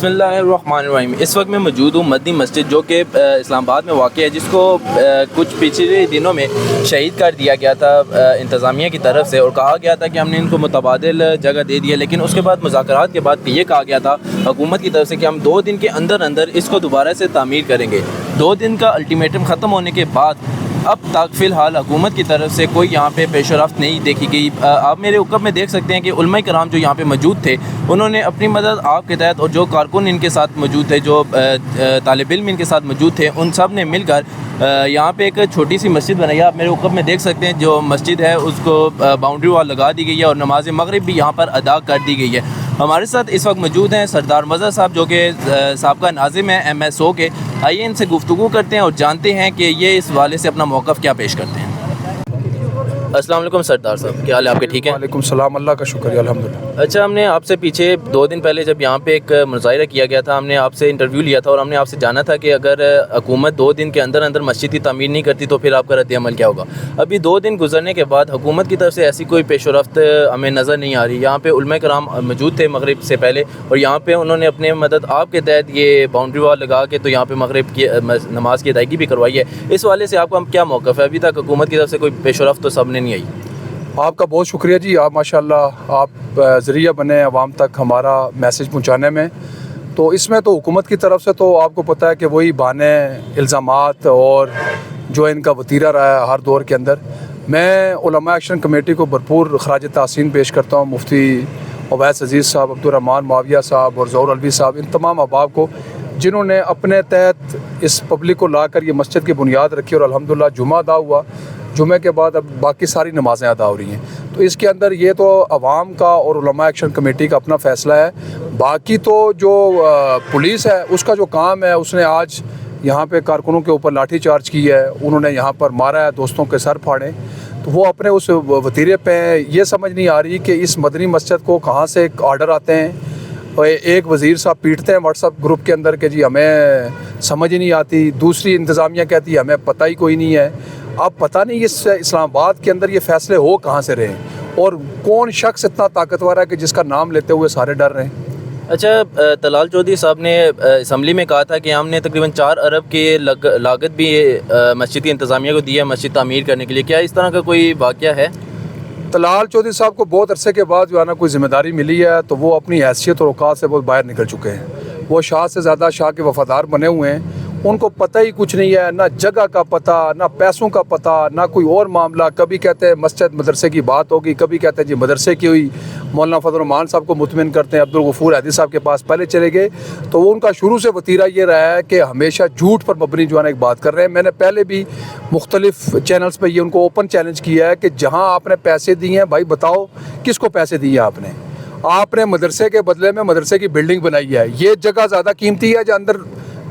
بسم اللہ الرحمن الرحیم۔ اس وقت میں موجود ہوں مدنی مسجد جو کہ اسلام آباد میں واقع ہے، جس کو کچھ پچھلے دنوں میں شہید کر دیا گیا تھا انتظامیہ کی طرف سے، اور کہا گیا تھا کہ ہم نے ان کو متبادل جگہ دے دی ہے، لیکن اس کے بعد مذاکرات کے بعد یہ کہا گیا تھا حکومت کی طرف سے کہ ہم 2 دن کے اندر اس کو دوبارہ سے تعمیر کریں گے۔ 2 دن کا الٹیمیٹم ختم ہونے کے بعد اب تک فی الحال حکومت کی طرف سے کوئی یہاں پہ پیش رفت نہیں دیکھی گئی۔ آپ میرے حکم میں دیکھ سکتے ہیں کہ علماء کرام جو یہاں پہ موجود تھے، انہوں نے اپنی مدد آپ کے تحت، اور جو کارکن ان کے ساتھ موجود تھے، جو طالب علم ان کے ساتھ موجود تھے، ان سب نے مل کر یہاں پہ ایک چھوٹی سی مسجد بنائی ہے۔ آپ میرے حکم میں دیکھ سکتے ہیں جو مسجد ہے اس کو باؤنڈری وال لگا دی گئی ہے، اور نماز مغرب بھی یہاں پر ادا کر دی گئی ہے۔ ہمارے ساتھ اس وقت موجود ہیں سردار مظہر صاحب، جو کہ سابقہ ناظم ہیں MSO کے۔ آئیے ان سے گفتگو کرتے ہیں اور جانتے ہیں کہ یہ اس حوالے سے اپنا موقف کیا پیش کرتے ہیں۔ السلام علیکم سردار صاحب، کیا حال ہے آپ کے؟ ٹھیک ہے؟ وعلیکم السلام، اللہ کا شکریہ، الحمدللہ۔ اچھا، ہم نے آپ سے پیچھے 2 دن پہلے جب یہاں پہ ایک مظاہرہ کیا گیا تھا، ہم نے آپ سے انٹرویو لیا تھا، اور ہم نے آپ سے جانا تھا کہ اگر حکومت 2 دن کے اندر مسجد کی تعمیر نہیں کرتی تو پھر آپ کا رد عمل کیا ہوگا۔ ابھی 2 دن گزرنے کے بعد حکومت کی طرف سے ایسی کوئی پیش و رفت ہمیں نظر نہیں آ رہی۔ یہاں پہ علماء کرام موجود تھے مغرب سے پہلے، اور یہاں پہ انہوں نے اپنے مدد آپ کے تحت یہ باؤنڈری وال لگا کے تو یہاں پہ مغرب کی نماز کی ادائیگی بھی کروائی ہے۔ اس حوالے سے آپ کا کیا موقف ہے؟ ابھی تک حکومت کی طرف سے کوئی پیش و رفت تو سب نے نہیں آئی۔ آپ کا بہت شکریہ جی، آپ ماشاءاللہ آپ ذریعہ بنے عوام تک ہمارا میسیج پہنچانے میں۔ تو اس میں تو حکومت کی طرف سے تو آپ کو پتہ ہے کہ وہی بہانے، الزامات اور جو ان کا وتیرہ رہا ہے ہر دور کے اندر۔ میں علماء ایکشن کمیٹی کو بھرپور خراج تحسین پیش کرتا ہوں، مفتی اویس عزیز صاحب، عبدالرحمن معاویہ صاحب اور ظہور الوی صاحب، ان تمام احباب کو جنہوں نے اپنے تحت اس پبلک کو لا کر یہ مسجد کی بنیاد رکھی، اور الحمدللہ جمعہ ادا ہوا۔ جمعے کے بعد اب باقی ساری نمازیں ادا ہو رہی ہیں۔ تو اس کے اندر یہ تو عوام کا اور علماء ایکشن کمیٹی کا اپنا فیصلہ ہے۔ باقی تو جو پولیس ہے اس کا جو کام ہے، اس نے آج یہاں پہ کارکنوں کے اوپر لاٹھی چارج کی ہے، انہوں نے یہاں پر مارا ہے، دوستوں کے سر پھاڑے، تو وہ اپنے اس وتیرے پہ ہیں۔ یہ سمجھ نہیں آ رہی کہ اس مدنی مسجد کو کہاں سے آرڈر آتے ہیں، اور ایک وزیر صاحب پیٹتے ہیں واٹس ایپ گروپ کے اندر کہ جی ہمیں سمجھ ہی نہیں آتی، دوسری انتظامیہ کہتی ہے ہمیں پتہ ہی کوئی نہیں ہے۔ اب پتہ نہیں اس اسلام آباد کے اندر یہ فیصلے ہو کہاں سے رہے، اور کون شخص اتنا طاقتور ہے کہ جس کا نام لیتے ہوئے سارے ڈر رہے ہیں۔ اچھا، طلال چودھری صاحب نے اسمبلی میں کہا تھا کہ ہم نے تقریباً 4 ارب کی لاگت بھی مسجد کی انتظامیہ کو دی ہے مسجد تعمیر کرنے کے لیے۔ کیا اس طرح کا کوئی واقعہ ہے؟ طلال چودھری صاحب کو بہت عرصے کے بعد جو ہے نا کوئی ذمہ داری ملی ہے، تو وہ اپنی حیثیت اور اوقات سے بہت باہر نکل چکے ہیں۔ وہ شاہ سے زیادہ شاہ کے وفادار بنے ہوئے ہیں، ان کو پتہ ہی کچھ نہیں ہے، نہ جگہ کا پتہ، نہ پیسوں کا پتہ، نہ کوئی اور معاملہ۔ کبھی کہتے ہیں مسجد مدرسے کی بات ہوگی، کبھی کہتے ہیں جی مدرسے کی ہوئی، مولانا فضل الرحمان صاحب کو مطمئن کرتے ہیں، عبدالغفور حیدی صاحب کے پاس پہلے چلے گئے۔ تو وہ ان کا شروع سے وتیرہ یہ رہا ہے کہ ہمیشہ جھوٹ پر مبنی جو ہے نا ایک بات کر رہے ہیں۔ میں نے پہلے بھی مختلف چینلز پہ یہ ان کو اوپن چیلنج کیا ہے کہ جہاں آپ نے پیسے دیے ہیں، بھائی بتاؤ کس کو پیسے دیے آپ نے مدرسے کے بدلے میں مدرسے کی بلڈنگ بنائی ہے، یہ جگہ زیادہ قیمتی ہے جو اندر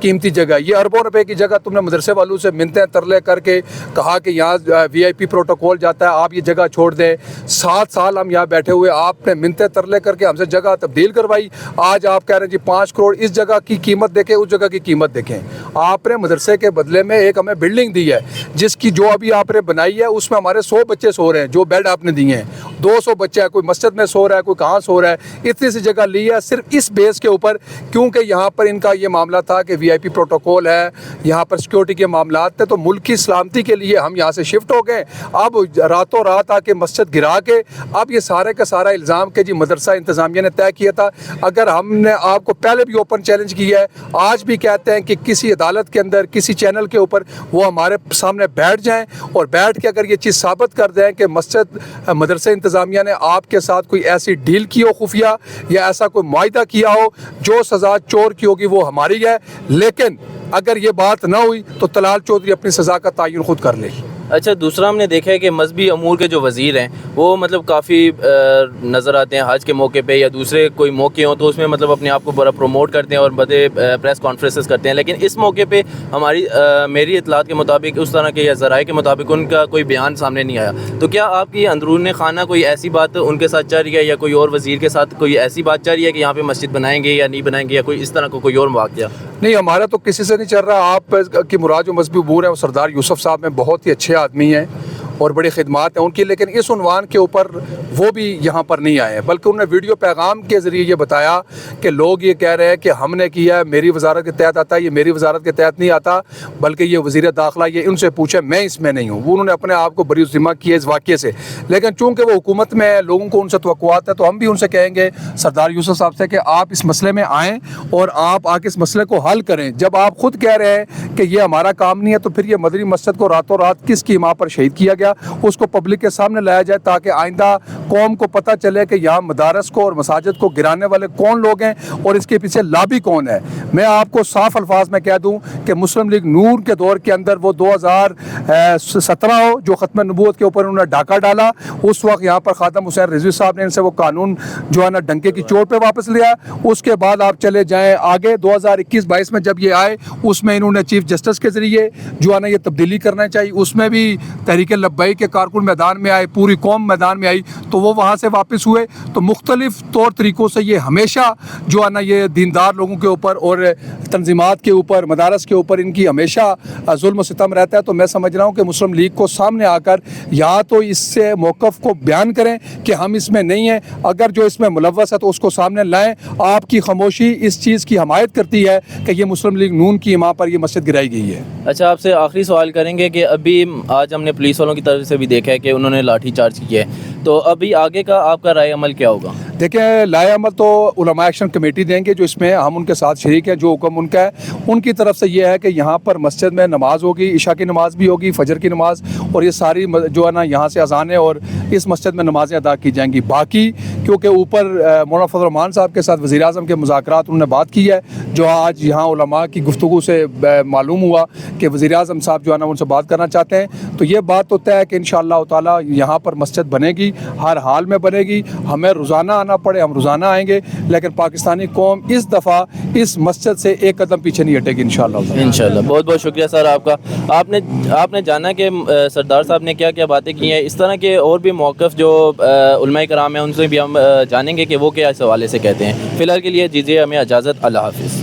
قیمتی جگہ، یہ اربوں روپے کی جگہ تم نے مدرسے والوں سے منتیں ترلے کر کے کہا کہ یہاں VIP پروٹوکول جاتا ہے، آپ یہ جگہ چھوڑ دیں۔ 7 سال ہم یہاں بیٹھے ہوئے، آپ نے منتیں ترلے کر کے ہم سے جگہ تبدیل کروائی۔ آج آپ کہہ رہے ہیں جی 5 کروڑ، اس جگہ کی قیمت دیکھیں، اس جگہ کی قیمت دیکھیں۔ آپ نے مدرسے کے بدلے میں ایک ہمیں بلڈنگ دی ہے، جس کی جو ابھی آپ نے بنائی ہے اس میں ہمارے 100 بچے سو رہے ہیں، جو بیڈ آپ نے دیے ہیں 200 بچے ہیں، کوئی مسجد میں سو رہا ہے، کوئی کہاں سو رہا ہے۔ اتنی سی جگہ لی ہے صرف اس بیس کے اوپر، کیونکہ یہاں پر ان کا یہ معاملہ تھا کہ VIP پروٹوکول ہے، یہاں پر سیکیورٹی کے معاملات تھے، تو ملک کی سلامتی کے لیے ہم یہاں سے شفٹ ہو گئے۔ اب راتوں رات آ کے مسجد گرا کے اب یہ سارے کا سارا الزام کہ جی مدرسہ انتظامیہ نے طے کیا تھا۔ اگر ہم نے آپ کو پہلے بھی اوپن چیلنج کیا ہے، آج بھی کہتے ہیں کہ کسی عدالت کے اندر، کسی چینل کے اوپر وہ ہمارے سامنے بیٹھ جائیں، اور بیٹھ کے اگر یہ چیز ثابت کر دیں کہ مسجد مدرسہ انتظامیہ نے آپ کے ساتھ کوئی ایسی ڈیل کی ہو خفیہ، یا ایسا کوئی معاہدہ کیا ہو، جو سزا چور کی ہوگی وہ ہماری ہے۔ لیکن اگر یہ بات نہ ہوئی تو طلال چودھری اپنی سزا کا تعین خود کر لے۔ اچھا، دوسرا ہم نے دیکھا ہے کہ مذہبی امور کے جو وزیر ہیں وہ مطلب کافی نظر آتے ہیں حج کے موقع پہ یا دوسرے کوئی موقع ہوں تو اس میں مطلب اپنے آپ کو بڑا پروموٹ کرتے ہیں اور بڑے پریس کانفرنسز کرتے ہیں، لیکن اس موقع پہ میری اطلاعات کے مطابق اس طرح کے یا ذرائع کے مطابق ان کا کوئی بیان سامنے نہیں آیا۔ تو کیا آپ کی اندرون خانہ کوئی ایسی بات ان کے ساتھ چل رہی ہے، یا کوئی اور وزیر کے ساتھ کوئی ایسی بات چل رہی ہے کہ یہاں پہ مسجد بنائیں گے یا نہیں بنائیں گے، یا کوئی اس طرح کا کوئی اور واقعہ؟ نہیں، ہمارا تو کسی سے نہیں چل رہا۔ آپ کی مراد جو مذہبی امور ہیں وہ سردار یوسف صاحب میں بہت ہی اچھے آدمی ہیں، اور بڑی خدمات ہیں ان کی، لیکن اس عنوان کے اوپر وہ بھی یہاں پر نہیں آئے ہیں، بلکہ انہوں نے ویڈیو پیغام کے ذریعے یہ بتایا کہ لوگ یہ کہہ رہے ہیں کہ ہم نے کیا ہے، میری وزارت کے تحت آتا ہے، یہ میری وزارت کے تحت نہیں آتا، بلکہ یہ وزیر داخلہ، یہ ان سے پوچھے، میں اس میں نہیں ہوں۔ وہ انہوں نے اپنے آپ کو بری ذمہ کیا اس واقعے سے، لیکن چونکہ وہ حکومت میں لوگوں کو ان سے توقعات ہے، تو ہم بھی ان سے کہیں گے سردار یوسف صاحب سے کہ آپ اس مسئلے میں آئیں اور آپ آ کے اس مسئلے کو حل کریں۔ جب آپ خود کہہ رہے ہیں کہ یہ ہمارا کام نہیں ہے، تو پھر یہ مدنی مسجد کو راتوں رات کس کی ماں پر شہید کیا گیا، اس کو پبلک کے سامنے لایا جائے تاکہ آئندہ قوم کو پتہ چلے کہ یہاں مدارس کو اور مساجد کو گرانے والے کون لوگ ہیں اور اس کے پیچھے لابی کون ہے۔ میں آپ کو صاف الفاظ میں کہہ دوں کہ مسلم لیگ نور کے دور کے اندر وہ 2017 ہو جو ختم نبوت کے اوپر انہوں نے ڈاکہ ڈالا، اس وقت یہاں پر خادم حسین رضوی صاحب نے ان سے وہ قانون جو ہے نا ڈنکے کی چوٹ پہ واپس لیا۔ اس کے بعد آپ چلے جائیں آگے 2021-22 میں جب یہ آئے، اس میں انہوں نے چیف جسٹس کے ذریعے جو ہے نا یہ تبدیلی کرنا چاہیے، اس میں بھی تحریک لبیک کے کارکن میدان میں آئے، پوری قوم میدان میں آئی، تو وہ وہاں سے واپس ہوئے۔ تو مختلف طور طریقوں سے یہ ہمیشہ جو ہے نا یہ دیندار لوگوں کے اوپر اور تنظیمات کے اوپر، مدارس کے اوپر ان کی ہمیشہ ظلم و ستم رہتا ہے۔ تو میں سمجھ رہا ہوں کہ مسلم لیگ کو سامنے آ کر یا تو اس سے موقف کو بیان کریں کہ ہم اس میں نہیں ہیں، اگر جو اس میں ملوث ہے تو اس کو سامنے لائیں۔ آپ کی خاموشی اس چیز کی حمایت کرتی ہے کہ یہ مسلم لیگ نون کی ماں پر یہ مسجد گرائی گئی ہے۔ اچھا، آپ سے آخری سوال کریں گے کہ ابھی آج ہم نے پولیس والوں کی طرف سے بھی دیکھا ہے کہ انہوں نے لاٹھی چارج کیا ہے، تو ابھی آگے کا آپ کا رائے عمل کیا ہوگا؟ دیکھیں، لائے عمل تو علماء ایکشن کمیٹی دیں گے، جو اس میں ہم ان کے ساتھ شریک ہیں، جو حکم ان کا ہے ان کی طرف سے یہ ہے کہ یہاں پر مسجد میں نماز ہوگی، عشاء کی نماز بھی ہوگی، فجر کی نماز، اور یہ ساری جو ہے نا یہاں سے اذانیں اور اس مسجد میں نمازیں ادا کی جائیں گی۔ باقی کیونکہ اوپر مولانا فضل الرحمان صاحب کے ساتھ وزیر اعظم کے مذاکرات انہوں نے بات کی ہے، جو آج یہاں علماء کی گفتگو سے معلوم ہوا کہ وزیر اعظم صاحب جو ہے نا ان سے بات کرنا چاہتے ہیں، تو یہ بات تو طے ہے کہ انشاءاللہ تعالیٰ یہاں پر مسجد بنے گی، ہر حال میں بنے گی۔ ہمیں روزانہ آنا پڑے ہم روزانہ آئیں گے، لیکن پاکستانی قوم اس دفعہ اس مسجد سے ایک قدم پیچھے نہیں ہٹے گی انشاءاللہ۔ انشاءاللہ۔ بہت بہت شکریہ سر آپ کا۔ آپ نے جانا کہ سردار صاحب نے کیا کیا باتیں کی ہیں، اس طرح کے اور بھی موقف جو علماء کرام ہیں ان سے بھی ہم جانیں گے کہ وہ کیا اس حوالے سے کہتے ہیں۔ فی الحال کے لیے دیجیے ہمیں اجازت، اللہ حافظ۔